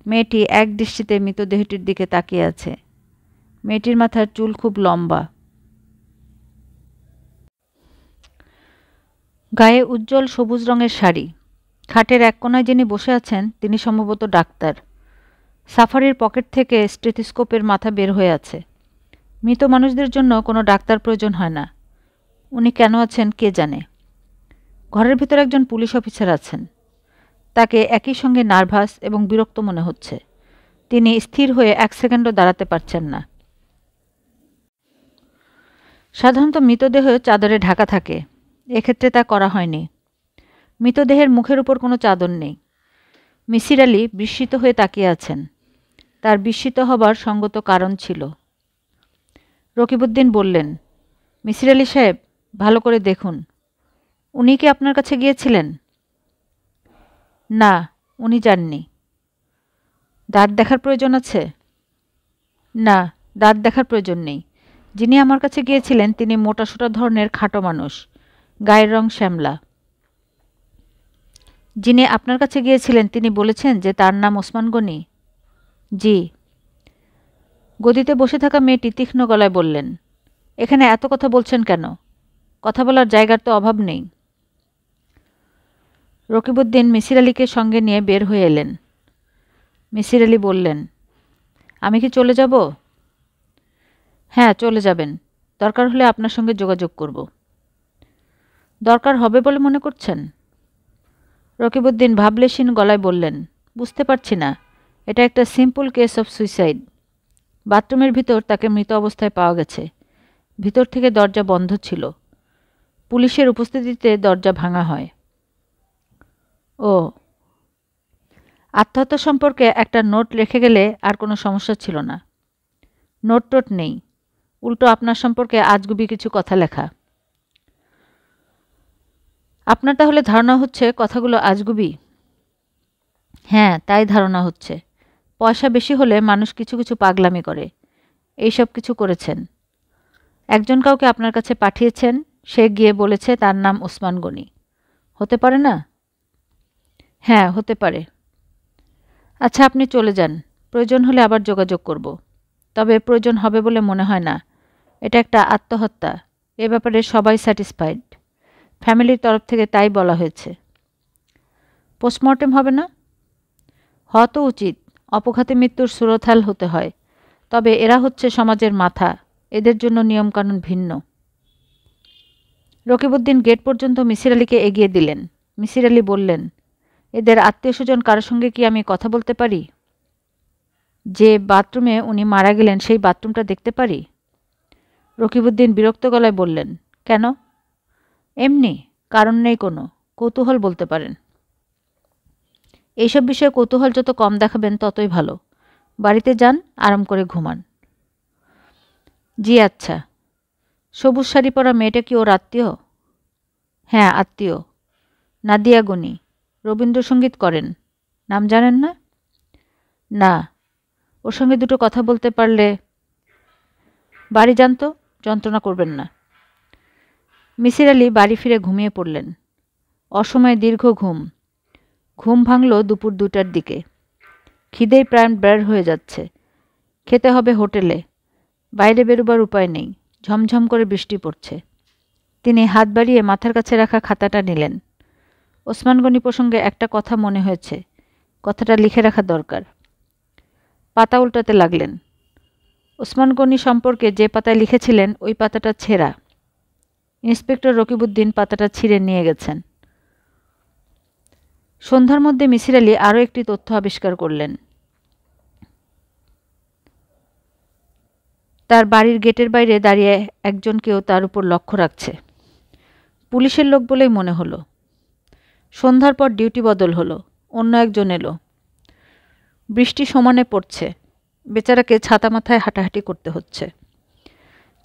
মেয়েটি এক দৃষ্টিতে মৃতদেহটির দিকে তাকিয়ে আছে। মেয়েটির মাথার চুল খুব লম্বা। গায়ে উজ্জ্বল সবুজ রঙের শাড়ি। খাটের এক কোণায় যিনি বসে আছেন তিনি সম্ভবত ডাক্তার। সাফারির পকেট থেকে স্টেথোস্কোপের মাথা বের হয়ে আছে। মৃত মানুষদের জন্য কোনো ডাক্তার প্রয়োজন হয় না। উনি কেন আছেন কে জানে। ঘরের ভিতর একজন পুলিশ অফিসার আছেন। তাকে একই সঙ্গে নার্ভাস এবং বিরক্ত মনে হচ্ছে। তিনি স্থির হয়ে 1 সেকেন্ডও দাঁড়াতে পারছেন না। সাধারণত মৃতদেহ চাদরে ঢাকা থাকে। এক্ষেত্রে তা করা হয়নি। মৃতদেহের মুখের উপর কোনো চাদর নেই। মিসির আলি বিস্মিত হয়ে তাকিয়ে আছেন। তার বিস্মিত হবার সঙ্গত কারণ ছিল। রকিবউদ্দিন বললেন, মিসির আলি সাহেব, ভালো করে দেখুন। উনি কি আপনার কাছে গিয়েছিলেন? না, উনি যাননি। দাঁত দেখার প্রয়োজন আছে? না, দাঁত দেখার প্রয়োজন নেই। যিনি আমার কাছে গিয়েছিলেন তিনি মোটাসোটা ধরনের খাটো মানুষ, গায়ের রং শ্যামলা। যিনি আপনার কাছে গিয়েছিলেন তিনি বলেছেন যে তার নাম ওসমান গনি? জি। গদিতে বসে থাকা মেয়েটি তীক্ষ্ণ গলায় বললেন, এখানে এত কথা বলছেন কেন? কথা বলার জায়গার তো অভাব নেই। রকিবউদ্দিন মিসির আলিকে সঙ্গে নিয়ে বের হয়ে এলেন। মিসির আলি বললেন, আমি কি চলে যাব? হ্যাঁ, চলে যাবেন। দরকার হলে আপনার সঙ্গে যোগাযোগ করব। দরকার হবে বলে মনে করছেন? রকিবউদ্দিন ভাবলেশীন গলায় বললেন, বুঝতে পারছি না। এটা একটা সিম্পল কেস অফ সুইসাইড। বাথরুমের ভিতর তাকে মৃত অবস্থায় পাওয়া গেছে। ভিতর থেকে দরজা বন্ধ ছিল। পুলিশের উপস্থিতিতে দরজা ভাঙা হয়। ও, আত্মহত্যা সম্পর্কে একটা নোট রেখে গেলে আর কোনো সমস্যা ছিল না। নোট টোট নেই, উল্টো আপনার সম্পর্কে আজগুবি কিছু কথা লেখা। আপনার তাহলে ধারণা হচ্ছে কথাগুলো আজগুবি? হ্যাঁ, তাই ধারণা হচ্ছে। পয়সা বেশি হলে মানুষ কিছু কিছু পাগলামি করে। এইসব কিছু করেছেন। একজন কাউকে আপনার কাছে পাঠিয়েছেন, সে গিয়ে বলেছে তার নাম ওসমান গনি। হতে পারে না? হ্যাঁ, হতে পারে। আচ্ছা, আপনি চলে যান। প্রয়োজন হলে আবার যোগাযোগ করব। তবে প্রয়োজন হবে বলে মনে হয় না। এটা একটা আত্মহত্যা। এ ব্যাপারে সবাই স্যাটিসফাইড। ফ্যামিলির তরফ থেকে তাই বলা হয়েছে। পোস্টমর্টেম হবে না? হওয়া তো উচিত। অপঘাতে মৃত্যুর সুরতহাল হতে হয়। তবে এরা হচ্ছে সমাজের মাথা। এদের জন্য নিয়মকানুন ভিন্ন। রকিবউদ্দিন গেট পর্যন্ত মিসির আলিকে এগিয়ে দিলেন। মিসির আলি বললেন, এদের আত্মীয়স্বজন কারোর সঙ্গে কি আমি কথা বলতে পারি? যে বাথরুমে উনি মারা গেলেন সেই বাথরুমটা দেখতে পারি? রকিবউদ্দিন বিরক্ত গলায় বললেন, কেন? এমনি, কারণ নেই কোনো। কৌতূহল বলতে পারেন। এইসব বিষয়ে কৌতূহল যত কম দেখাবেন ততই ভালো। বাড়িতে যান, আরাম করে ঘুমান। জি আচ্ছা। সবুজ শাড়ি পরা মেয়েটা কি ওর আত্মীয়? হ্যাঁ, আত্মীয়। নাদিয়া গনি, রবীন্দ্রসঙ্গীত করেন। নাম জানেন না? না। ওর সঙ্গে দুটো কথা বলতে পারলে। বাড়ি যান তো, যন্ত্রণা করবেন না। মিসির আলি বাড়ি ফিরে ঘুমিয়ে পড়লেন। অসময়ে দীর্ঘ ঘুম। ঘুম ভাঙল দুপুর 2টার দিকে। খিদেই প্রাণ বের হয়ে যাচ্ছে। খেতে হবে হোটেলে। বাইরে বেরোবার উপায় নেই। ঝমঝম করে বৃষ্টি পড়ছে। তিনি হাত বাড়িয়ে মাথার কাছে রাখা খাতাটা নিলেন। ওসমান গনি প্রসঙ্গে একটা কথা মনে হয়েছে। কথাটা লিখে রাখা দরকার। পাতা উল্টাতে লাগলেন। ওসমান গনি সম্পর্কে যে পাতায় লিখেছিলেন ওই পাতাটা ছেঁড়া। ইন্সপেক্টর রকিবউদ্দিন পাতাটা ছিঁড়ে নিয়ে গেছেন। সন্ধ্যার মধ্যে মিসির আলি আরও একটি তথ্য আবিষ্কার করলেন। তার বাড়ির গেটের বাইরে দাঁড়িয়ে একজন কেউ তার উপর লক্ষ্য রাখছে। পুলিশের লোক বলেই মনে হলো। সন্ধ্যার পর ডিউটি বদল হলো। অন্য একজন এলো। বৃষ্টি সমানে পড়ছে। বেচারাকে ছাতা মাথায় হাঁটাহাঁটি করতে হচ্ছে।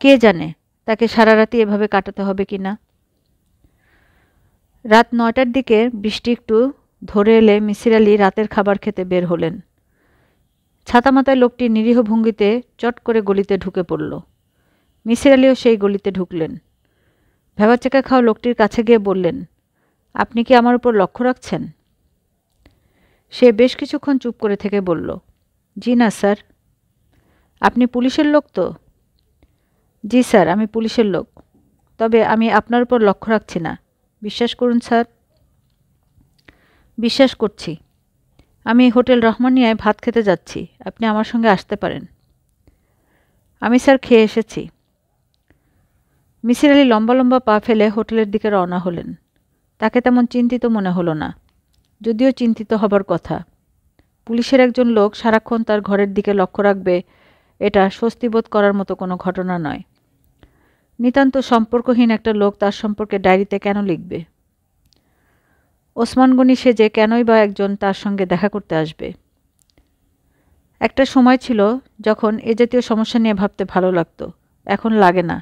কে জানে তাকে সারা রাতি এভাবে কাটাতে হবে কি না। রাত 9টার দিকে বৃষ্টি একটু ধরে এলে মিসির আলি রাতের খাবার খেতে বের হলেন। ছাতা মাথায় লোকটি নিরীহ ভঙ্গিতে চট করে গলিতে ঢুকে পড়ল। মিসির আলিও সেই গলিতে ঢুকলেন। ভেবাচেকা খাওয়া লোকটির কাছে গিয়ে বললেন, আপনি কি আমার উপর লক্ষ্য রাখছেন? সে বেশ কিছুক্ষণ চুপ করে থেকে বলল, জি না স্যার। আপনি পুলিশের লোক তো? জি স্যার, আমি পুলিশের লোক। তবে আমি আপনার উপর লক্ষ্য রাখছি না। বিশ্বাস করুন স্যার। বিশ্বাস করছি। আমি হোটেল রহমানিয়ায় ভাত খেতে যাচ্ছি। আপনি আমার সঙ্গে আসতে পারেন। আমি স্যার খেয়ে এসেছি। মিসির আলি লম্বা লম্বা পা ফেলে হোটেলের দিকে রওনা হলেন। তাকে তেমন চিন্তিত মনে হলো না, যদিও চিন্তিত হবার কথা। পুলিশের একজন লোক সারাক্ষণ তার ঘরের দিকে লক্ষ্য রাখবে, এটা স্বস্তিবোধ করার মতো কোনো ঘটনা নয়। নিতান্ত সম্পর্কহীন একটা লোক তার সম্পর্কে ডায়েরিতে কেন লিখবে? ওসমান গনি সেজে কেনই বা একজন তার সঙ্গে দেখা করতে আসবে? একটা সময় ছিল যখন এ জাতীয় সমস্যা নিয়ে ভাবতে ভালো লাগতো। এখন লাগে না,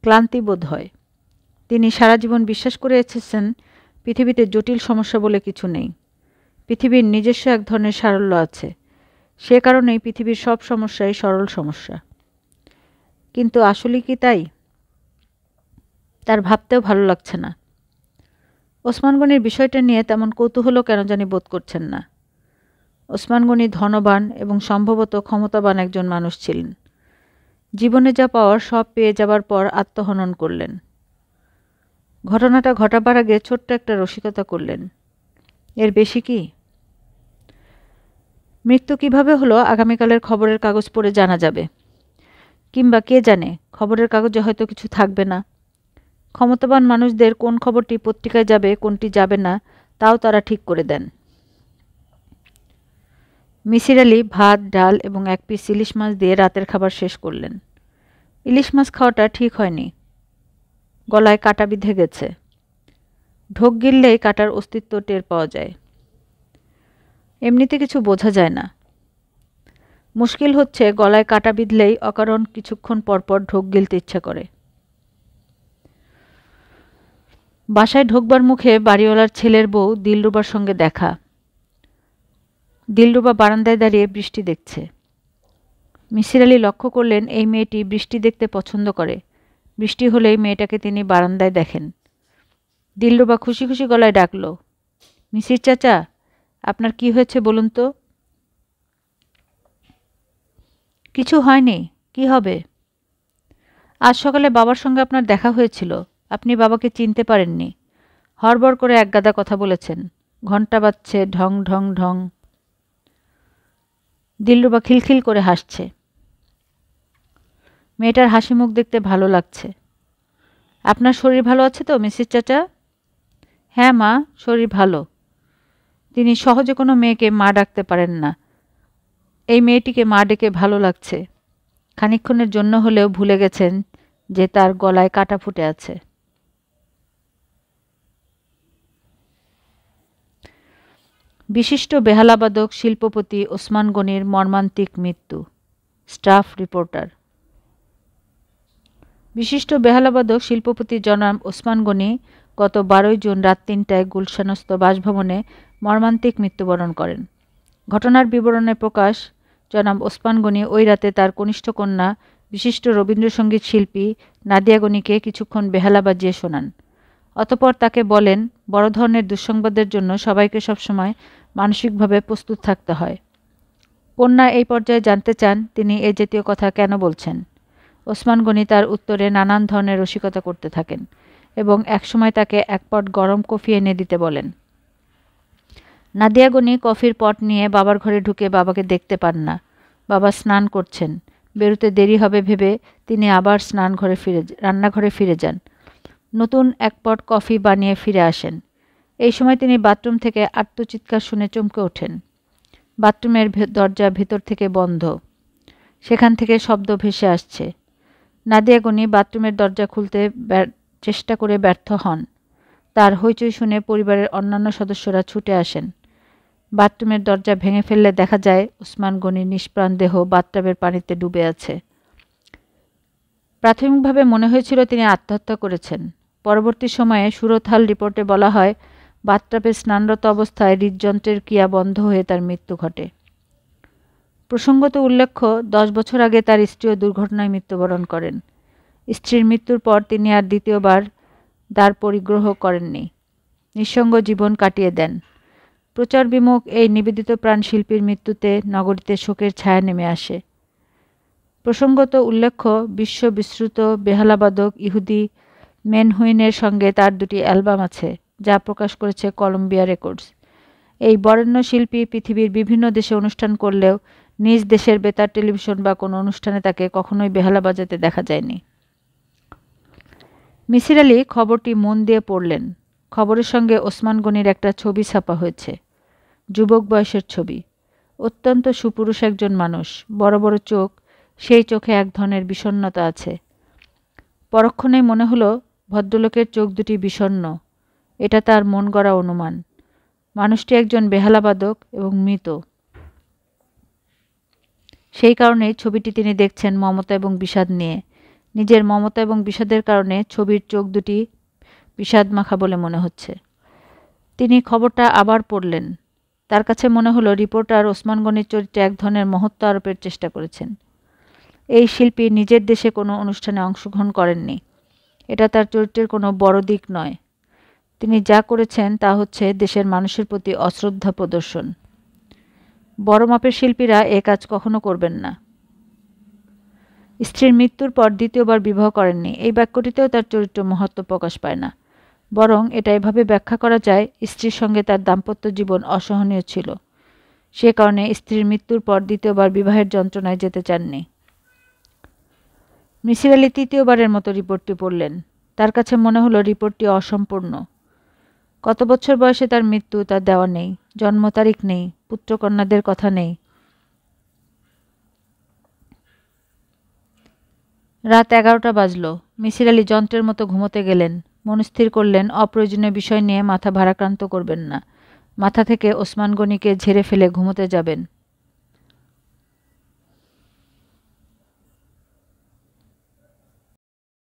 ক্লান্তি বোধ হয়। তিনি সারা জীবন বিশ্বাস করে এসেছেন পৃথিবীতে জটিল সমস্যা বলে কিছু নেই। পৃথিবীর নিজস্ব এক ধরনের সারল্য আছে। সে কারণেই পৃথিবীর সব সমস্যাই সরল সমস্যা। কিন্তু আসলে কি তাই? তার ভাবতেও ভালো লাগছে না। ওসমান গনির বিষয়টা নিয়ে তেমন কৌতূহলও কেন জানি বোধ করছেন না। ওসমান গনি ধনবান এবং সম্ভবত ক্ষমতাবান একজন মানুষ ছিলেন। জীবনে যা পাওয়ার সব পেয়ে যাবার পর আত্মহনন করলেন। ঘটনাটা ঘটাবার আগে ছোট্ট একটা রসিকতা করলেন। এর বেশি কি? মৃত্যু কিভাবে হলো আগামীকালের খবরের কাগজ পড়ে জানা যাবে। কিংবা কে জানে, খবরের কাগজে হয়তো কিছু থাকবে না। ক্ষমতাবান মানুষদের কোন খবরটি পত্রিকায় যাবে কোনটি যাবে না তাও তারা ঠিক করে দেন। মিসির আলি ভাত, ডাল এবং 1 পিস ইলিশ মাছ দিয়ে রাতের খাবার শেষ করলেন। ইলিশ মাছ খাওয়াটা ঠিক হয়নি। গলায় কাঁটা বিঁধে গেছে। ঢোক গিললেই কাঁটার অস্তিত্ব টের পাওয়া যায়। এমনিতে কিছু বোঝা যায় না। মুশকিল হচ্ছে গলায় কাঁটা বিঁধলেই অকারণ কিছুক্ষণ পরপর ঢোক গিলতে ইচ্ছা করে। বাসায় ঢোকবার মুখে বাড়িওয়ালার ছেলের বউ দিলরুবার সঙ্গে দেখা। দিলরুবা বারান্দায় দাঁড়িয়ে বৃষ্টি দেখছে। মিসির আলি লক্ষ্য করলেন এই মেয়েটি বৃষ্টি দেখতে পছন্দ করে। বৃষ্টি হলেই মেয়েটাকে তিনি বারান্দায় দেখেন। দিলরুবা খুশি খুশি গলায় ডাকল, মিসির চাচা, আপনার কি হয়েছে বলুন তো? কিছু হয়নি, কি হবে? আজ সকালে বাবার সঙ্গে আপনার দেখা হয়েছিল। আপনি বাবাকে চিনতে পারেননি। হড়বড় করে একগাদা কথা বলেছেন। ঘণ্টা বাজছে, ঢং ঢং ঢং। দিলরুবা খিলখিল করে হাসছে। মেয়েটার হাসি মুখ দেখতে ভালো লাগছে। আপনার শরীর ভালো আছে তো মিসির চাচা? হ্যাঁ মা, শরীর ভালো। তিনি সহজে কোনো মেয়েকে মা ডাকতে পারেন না। এই মেয়েটিকে মা ডেকে ভালো লাগছে। খানিকক্ষণের জন্য হলেও ভুলে গেছেন যে তার গলায় কাঁটা ফুটে আছে। বিশিষ্ট বেহালাবাদক শিল্পপতি ওসমান গনির মর্মান্তিক মৃত্যু। Staff reporter. বিশিষ্ট বেহালাবাদক শিল্পপতি জনাব ওসমান গনি গত 12 জুন রাত 3টায় গুলশানস্থ বাসভবনে মর্মান্তিক মৃত্যুবরণ করেন। ঘটনার বিবরণে প্রকাশ, জনাব ওসমান গনি ওই রাতে তার কনিষ্ঠ কন্যা বিশিষ্ট রবীন্দ্রসঙ্গীত শিল্পী নাদিয়া গনিকে কিছুক্ষণ বেহালা বাজিয়ে শোনান। অতঃপর তাকে বলেন, বড় ধরনের দুঃসংবাদের জন্য সবাইকে সবসময় মানসিকভাবে প্রস্তুত থাকতে হয়। কন্যা এই পর্যায়ে জানতে চান তিনি এ জাতীয় কথা কেন বলছেন। ওসমান গনি তার উত্তরে নানান ধরনের রসিকতা করতে থাকেন এবং একসময় তাকে এক পট গরম কফি এনে দিতে বলেন। নাদিয়া গনি কফির পট নিয়ে বাবার ঘরে ঢুকে বাবাকে দেখতে পান না। বাবা স্নান করছেন। বেরোতে দেরি হবে ভেবে তিনি আবার রান্নাঘরে ফিরে যান। নতুন এক পট কফি বানিয়ে ফিরে আসেন। এই সময় তিনি বাথরুম থেকে আর্তচিৎকার শুনে চমকে ওঠেন। বাথরুমের দরজা ভেতর থেকে বন্ধ। সেখান থেকে শব্দ ভেসে আসছে। নাদিয়া গনি বাথরুমের দরজা খুলতে চেষ্টা করে ব্যর্থ হন। তার হইচই শুনে পরিবারের অন্যান্য সদস্যরা ছুটে আসেন। বাথরুমের দরজা ভেঙে ফেললে দেখা যায় ওসমান গনির নিষ্প্রাণ দেহ বাথটাবের পানিতে ডুবে আছে। প্রাথমিকভাবে মনে হয়েছিল তিনি আত্মহত্যা করেছেন। পরবর্তী সময়ে সুরতহাল রিপোর্টে বলা হয়, বাথটাবে স্নানরত অবস্থায় হৃদযন্ত্রের ক্রিয়া বন্ধ হয়ে তার মৃত্যু ঘটে। প্রসঙ্গত উল্লেখ্য, 10 বছর আগে তার স্ত্রীও দুর্ঘটনায় মৃত্যুবরণ করেন। স্ত্রীর মৃত্যুর পর তিনি আর দ্বিতীয়বার দ্বার পরিগ্রহ করেননি। নিঃসঙ্গ জীবন কাটিয়ে দেন। প্রচার বিমুখ এই নিবেদিত প্রাণ শিল্পীর মৃত্যুতে নগরীতে শোকের ছায়া নেমে আসে। প্রসঙ্গত উল্লেখ্য, বিশ্ব বিশ্রুত বেহালাবাদক ইহুদি মেনহুইনের সঙ্গে তার 2টি অ্যালবাম আছে, যা প্রকাশ করেছে কলম্বিয়া রেকর্ডস। এই বরেণ্য শিল্পী পৃথিবীর বিভিন্ন দেশে অনুষ্ঠান করলেও নিজ দেশের বেতার টেলিভিশন বা কোনো অনুষ্ঠানে তাকে কখনোই বেহালা বাজাতে দেখা যায়নি। মিসির আলি খবরটি মন দিয়ে পড়লেন। খবরের সঙ্গে ওসমান গনির একটা ছবি ছাপা হয়েছে। যুবক বয়সের ছবি। অত্যন্ত সুপুরুষ একজন মানুষ, বড় বড় চোখ, সেই চোখে এক ধরনের বিষণ্ণতা আছে। পরক্ষণেই মনে হলো ভদ্রলোকের চোখ দুটি বিষণ্ণ। এটা তার মন গড়া অনুমান। মানুষটি একজন বেহালাবাদক এবং মৃত। সেই কারণেই ছবিটি তিনি দেখছেন মমতা এবং বিষাদ নিয়ে। নিজের মমতা এবং বিষাদের কারণে ছবির চোখ দুটি বিষাদমাখা বলে মনে হচ্ছে। তিনি খবরটা আবার পড়লেন। তার কাছে মনে হলো রিপোর্টার ওসমান গনির চরিত্রে এক ধরনের মহত্ব আরোপের চেষ্টা করেছেন। এই শিল্পী নিজের দেশে কোনো অনুষ্ঠানে অংশগ্রহণ করেননি। এটা তার চরিত্রের কোনো বড় দিক নয়। তিনি যা করেছেন তা হচ্ছে দেশের মানুষের প্রতি অশ্রদ্ধা প্রদর্শন। বড় মাপের শিল্পীরা এ কাজ কখনো করবেন না। স্ত্রীর মৃত্যুর পর দ্বিতীয়বার বিবাহ করেননি, এই বাক্যটিতেও তার চরিত্র মহত্ব প্রকাশ পায় না। বরং এটা এভাবে ব্যাখ্যা করা যায়, স্ত্রীর সঙ্গে তার দাম্পত্য জীবন অসহনীয় ছিল। সে কারণে স্ত্রীর মৃত্যুর পর দ্বিতীয়বার বিবাহের যন্ত্রণায় যেতে চাননি। মিসির আলি তৃতীয়বারের মতো রিপোর্টটি পড়লেন। তার কাছে মনে হলো রিপোর্টটি অসম্পূর্ণ। কত বছর বয়সে তার মৃত্যু তার দেওয়া নেই, জন্ম তারিখ নেই, পুত্রকন্যাদের কথা নেই। রাত 11টা বাজল। মিসির আলি যন্ত্রের মতো ঘুমোতে গেলেন। মনস্থির করলেন অপ্রয়োজনীয় বিষয় নিয়ে মাথা ভারাক্রান্ত করবেন না। মাথা থেকে ওসমান গনিকে ঝেড়ে ফেলে ঘুমোতে যাবেন।